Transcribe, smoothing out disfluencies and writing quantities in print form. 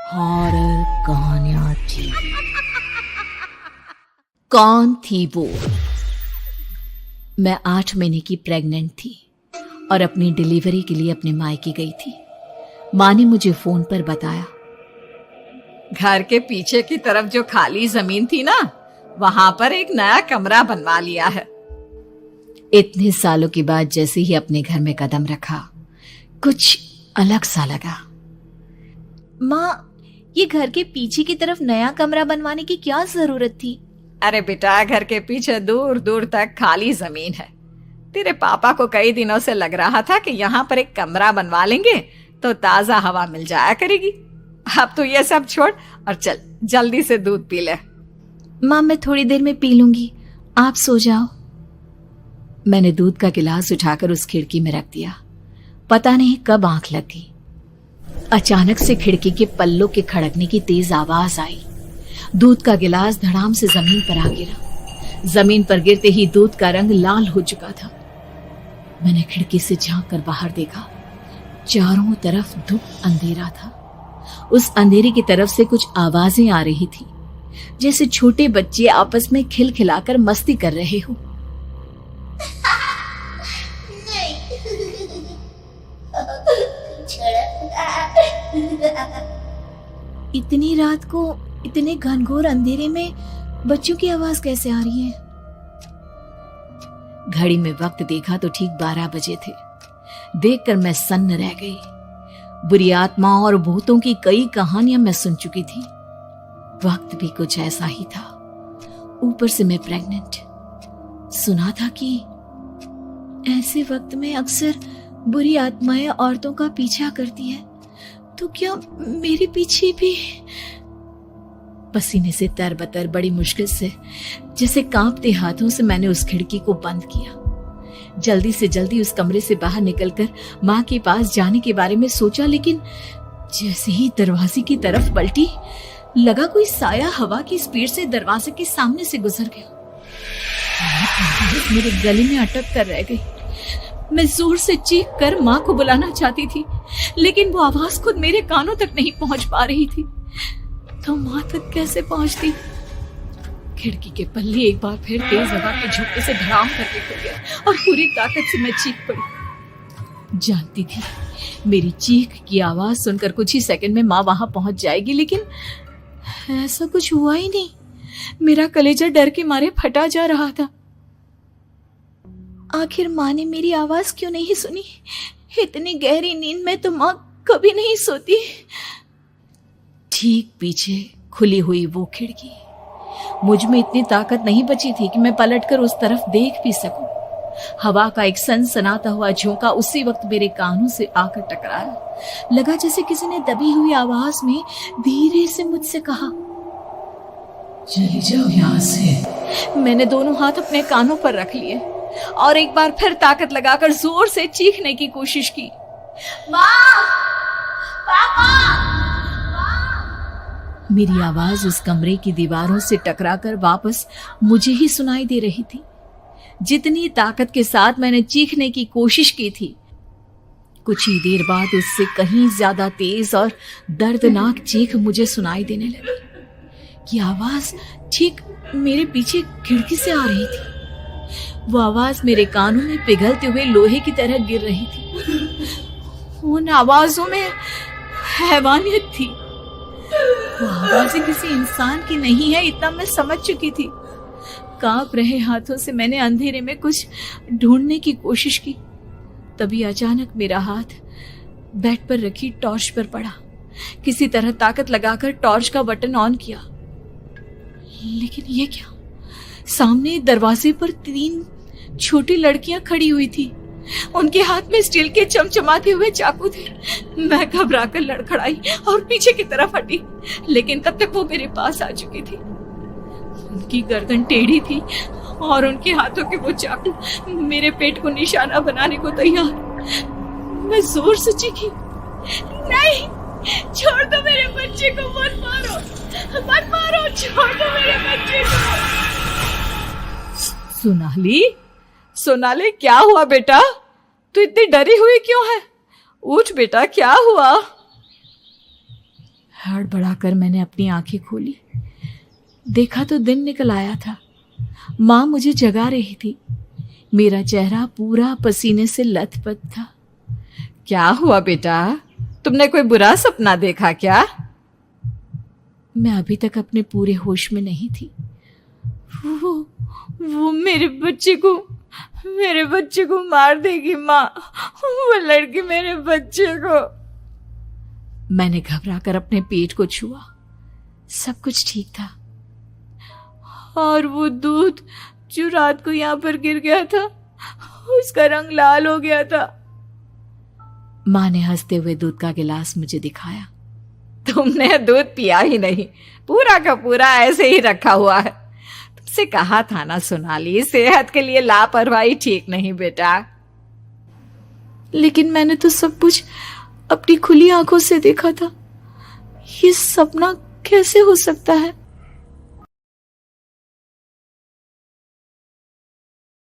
Horror कहानियां थी। कौन थी वो? मैं 8 महीने की प्रेग्नेंट थी और अपनी डिलीवरी के लिए अपने मायके गई थी। माँ ने मुझे फोन पर बताया, घर के पीछे की तरफ जो खाली जमीन थी ना, वहां पर एक नया कमरा बनवा लिया है। इतने सालों के बाद जैसे ही अपने घर में कदम रखा, कुछ अलग सा लगा। माँ, ये घर के पीछे की तरफ नया कमरा बनवाने की क्या जरूरत थी? अरे बेटा, घर के पीछे दूर दूर तक खाली जमीन है। तेरे पापा को कई दिनों से लग रहा था कि यहाँ पर एक कमरा बनवा लेंगे तो ताजा हवा मिल जाया करेगी। अब तो ये सब छोड़ और चल जल्दी से दूध पी ले। माँ, मैं थोड़ी देर में पी लूंगी, आप सो जाओ। मैंने दूध का गिलास उठाकर उस खिड़की में रख दिया। पता नहीं कब आंख लग गई। अचानक से खिड़की के पल्लों के खड़कने की तेज आवाज आई। दूध का गिलास धड़ाम से जमीन पर आ गिरा। जमीन पर गिरते ही दूध का रंग लाल हो चुका था। मैंने खिड़की से झांक कर बाहर देखा। चारों तरफ धूप अंधेरा था। उस अंधेरे की तरफ से कुछ आवाजें आ रही थी, जैसे छोटे बच्चे आपस में खिलखिलाकर मस्ती कर रहे हो। इतनी रात को इतने घनघोर अंधेरे में बच्चों की आवाज कैसे आ रही है? घड़ी में वक्त देखा तो ठीक 12 बजे थे। देखकर मैं सन्न रह गई। बुरी आत्माओं और भूतों की कई कहानियां मैं सुन चुकी थी। वक्त भी कुछ ऐसा ही था। ऊपर से मैं प्रेग्नेंट। सुना था कि ऐसे वक्त में अक्सर बुरी आत्माएं औरतों का पीछा करती है, तो क्या मेरे पीछे भी? पसीने से तरबतर बड़ी मुश्किल से, जैसे कांपते हाथों से मैंने उस खिड़की को बंद किया। जल्दी से जल्दी उस कमरे से बाहर निकलकर माँ के पास जाने के बारे में सोचा, लेकिन जैसे ही दरवाजे की तरफ पलटी, लगा कोई साया हवा की स्पीड से दरवाजे के सामने से गुजर गया। मेरे गले में अटक कर रह गई। मैं जोर से चीख कर माँ को बुलाना चाहती थी, लेकिन वो आवाज खुद मेरे कानों तक नहीं पहुंच पा रही थी। तो माँ तक कैसे पहुंचती? खिड़की के पल्ले एक बार फिर तेज हवा के झोंके से धड़ाम करके खुल गया और पूरी ताकत से मैं चीख पड़ी। जानती थी मेरी चीख की आवाज सुनकर कुछ ही सेकंड में माँ वहां पहुंच जाएगी, लेकिन ऐसा कुछ हुआ ही नहीं। मेरा कलेजा डर के मारे फटा जा रहा था। आखिर माँ ने मेरी आवाज क्यों नहीं सुनी? इतनी गहरी नींद में तो माँ कभी नहीं सोती। ठीक पीछे खुली हुई वो खिड़की। मुझ में इतनी ताकत नहीं बची थी कि मैं पलटकर उस तरफ देख भी सकूं। हवा का एक सनसनाता हुआ झोंका उसी वक्त मेरे कानों से आकर टकराया। लगा जैसे किसी ने दबी हुई आवाज में धीरे से मुझसे कहा, चली जाओ यहाँ से। मैंने दोनों हाथ अपने कानों पर रख लिए और एक बार फिर ताकत लगाकर जोर से चीखने की कोशिश की। माँ! पापा! मेरी आवाज उस कमरे की दीवारों से टकराकर वापस मुझे ही सुनाई दे रही थी। जितनी ताकत के साथ मैंने चीखने की कोशिश की थी, कुछ ही देर बाद उससे कहीं ज्यादा तेज और दर्दनाक चीख मुझे सुनाई देने लगी। कि आवाज ठीक मेरे पीछे खिड़की से आ रही थी। वो आवाज मेरे कानों में पिघलते हुए लोहे की तरह गिर रही थी। उन आवाजों में हैवानियत थी। वो आवाजें किसी इंसान की नहीं है, इतना मैं समझ चुकी थी। कांप रहे हाथों से मैंने अंधेरे में कुछ ढूंढने की कोशिश की। तभी अचानक मेरा हाथ बेड पर रखी टॉर्च पर पड़ा। किसी तरह ताकत लगाकर टॉर्च का बटन ऑन किया, लेकिन ये क्या? सामने दरवाजे पर 3 छोटी लड़कियां खड़ी हुई थी। उनके हाथ में स्टील के चमचमाते हुए चाकू थे। मैं घबराकर लड़खड़ाई और पीछे की तरफ हटी, लेकिन तब तक वो मेरे पास आ चुकी थी। उनकी गर्दन टेढ़ी थी और उनके हाथों के वो चाकू मेरे पेट को निशाना बनाने को तैयार। मैं जोर से चीखी, नहीं, छोड़ दो मेरे बच्चे को, मत मारो, मत मारो, छोड़ दो मेरे बच्चे को। सोनाली, क्या हुआ बेटा? तू इतनी डरी हुई क्यों है? उठ बेटा, क्या हुआ? हड़बड़ाकर मैंने अपनी आंखें खोली। देखा तो दिन निकल आया था। माँ मुझे जगा रही थी। मेरा चेहरा पूरा पसीने से लथपथ था। क्या हुआ बेटा, तुमने कोई बुरा सपना देखा क्या? मैं अभी तक अपने पूरे होश में नहीं थी। वो मेरे बच्चे को मार देगी माँ। वो लड़की मेरे बच्चे को। मैंने घबराकर अपने पेट को छुआ। सब कुछ ठीक था। और वो दूध जो रात को यहाँ पर गिर गया था, उसका रंग लाल हो गया था। माँ ने हंसते हुए दूध का गिलास मुझे दिखाया। तुमने दूध पिया ही नहीं, पूरा का पूरा ऐसे ही रखा हुआ है। तुमसे कहा था ना सोनाली, सेहत के लिए लापरवाही ठीक नहीं बेटा। लेकिन मैंने तो सब कुछ अपनी खुली आंखों से देखा था। ये सपना कैसे हो सकता है?